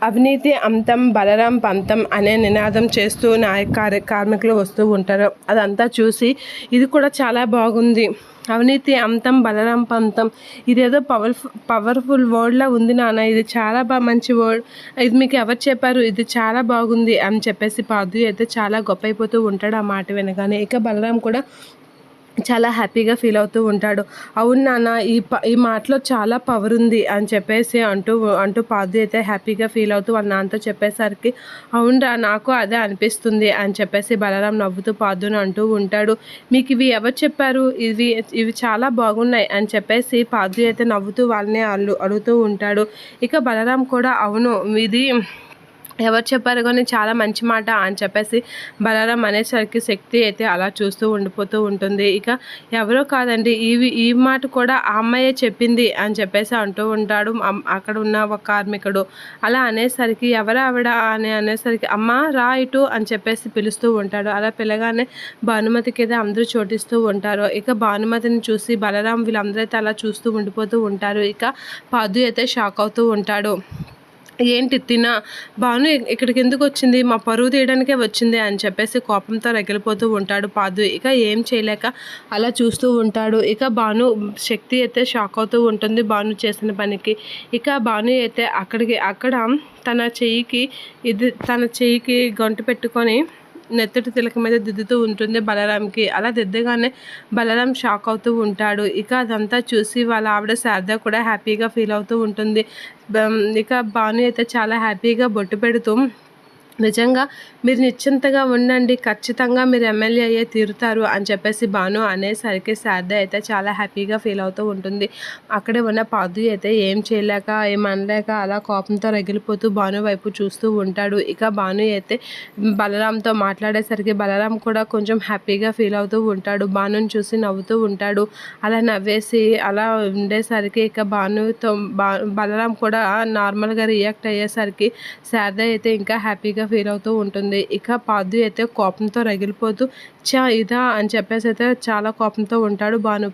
అవినీతి అంతం బలరాం పంతం అనే నినాదం చేస్తూ కార్మికులు వస్తూ ఉంటారు. అదంతా చూసి ఇది కూడా చాలా బాగుంది. అవినీతి అంతం బలరాం పంతం, ఇదేదో పవర్ఫుల్ వర్డ్లా ఉంది నాన్న, ఇది చాలా మంచి వర్డ్, ఇది మీకు ఎవరు చెప్పారు, ఇది చాలా బాగుంది అని చెప్పేసి పాదు అయితే చాలా గొప్ప అయిపోతూ ఉంటాడు ఆ మాట వినగానే. ఇక బలరాం కూడా చాలా హ్యాపీగా ఫీల్ అవుతూ ఉంటాడు. అవును నాన్న, ఈ మాటలో చాలా పవర్ ఉంది అని చెప్పేసి అంటూ పాదు అయితే హ్యాపీగా ఫీల్ అవుతూ వాళ్ళ నాన్నతో చెప్పేసరికి, అవునరా నాకు అదే అనిపిస్తుంది అని చెప్పేసి బలరాం నవ్వుతూ పాదుని అంటూ ఉంటాడు. మీకు ఇవి ఎవరు చెప్పారు, ఇవి చాలా బాగున్నాయి అని చెప్పేసి పాదు అయితే నవ్వుతూ వాళ్ళని అడుగుతూ ఉంటాడు. ఇక బలరాం కూడా అవును ఇది ఎవరు చెప్పారు కానీ చాలా మంచి మాట అని చెప్పేసి బలరాం అనేసరికి శక్తి అయితే అలా చూస్తూ ఉండిపోతూ ఉంటుంది. ఇక ఎవరో కాదండి, ఈ మాట కూడా ఆ అమ్మాయే చెప్పింది అని చెప్పేసి అంటూ ఉంటాడు అక్కడ ఉన్న ఒక కార్మికుడు. అలా అనేసరికి ఎవరు ఆవిడ అని అనేసరికి అమ్మ రా ఇటు అని చెప్పేసి పిలుస్తూ ఉంటాడు. అలా పిల్లగానే భానుమతికి అయితే అందరూ చోటిస్తూ ఉంటారు. ఇక భానుమతిని చూసి బలరాం వీళ్ళందరూ అయితే అలా చూస్తూ ఉండిపోతూ ఉంటారు. ఇక పాదు అయితే షాక్ అవుతూ ఉంటాడు. ఏంటి భాను ఇక్కడికి ఎందుకు వచ్చింది, మా పరువు తీయడానికే వచ్చింది అని చెప్పేసి కోపంతో రగిలిపోతూ ఉంటాడు పాదు. ఇక ఏం చేయలేక అలా చూస్తూ ఉంటాడు. ఇక భాను శక్తి అయితే షాక్ అవుతూ ఉంటుంది భాను చేసిన పనికి. ఇక భాను అయితే అక్కడ తన చెయ్యికి గంటు పెట్టుకొని నెత్తటి తిలక మీద దిద్దుతూ ఉంటుంది బలరాంకి. అలా దిద్దగానే బలరాం షాక్ అవుతూ ఉంటాడు. ఇక అదంతా చూసి వాళ్ళ ఆవిడ శారద కూడా హ్యాపీగా ఫీల్ అవుతూ ఉంటుంది. ఇక భాను అయితే చాలా హ్యాపీగా బొట్టు పెడుతూ, నిజంగా మీరు నిశ్చింతగా ఉండండి, ఖచ్చితంగా మీరు ఎమ్మెల్యే అయ్యే తీరుతారు అని చెప్పేసి భాను అనేసరికి శారద అయితే చాలా హ్యాపీగా ఫీల్ అవుతూ ఉంటుంది. అక్కడే ఉన్న పాదు అయితే ఏం చేయలేక ఏమనలేక అలా కోపంతో రగిలిపోతూ భాను వైపు చూస్తూ ఉంటాడు. ఇక భాను అయితే బలరాంతో మాట్లాడేసరికి బలరాం కూడా కొంచెం హ్యాపీగా ఫీల్ అవుతూ ఉంటాడు. భానుని చూసి నవ్వుతూ ఉంటాడు. అలా నవ్వేసి అలా ఉండేసరికి ఇక బలరాం కూడా నార్మల్గా రియాక్ట్ అయ్యేసరికి శారద అయితే ఇంకా హ్యాపీగా ఫీల్ అవుతూ ఉంటుంది. ఇక పాదు అయితే కోపంతో రగిలిపోతూ ఇదా అని చెప్పేసి అయితే చాలా కోపంతో ఉంటాడు భానుపై.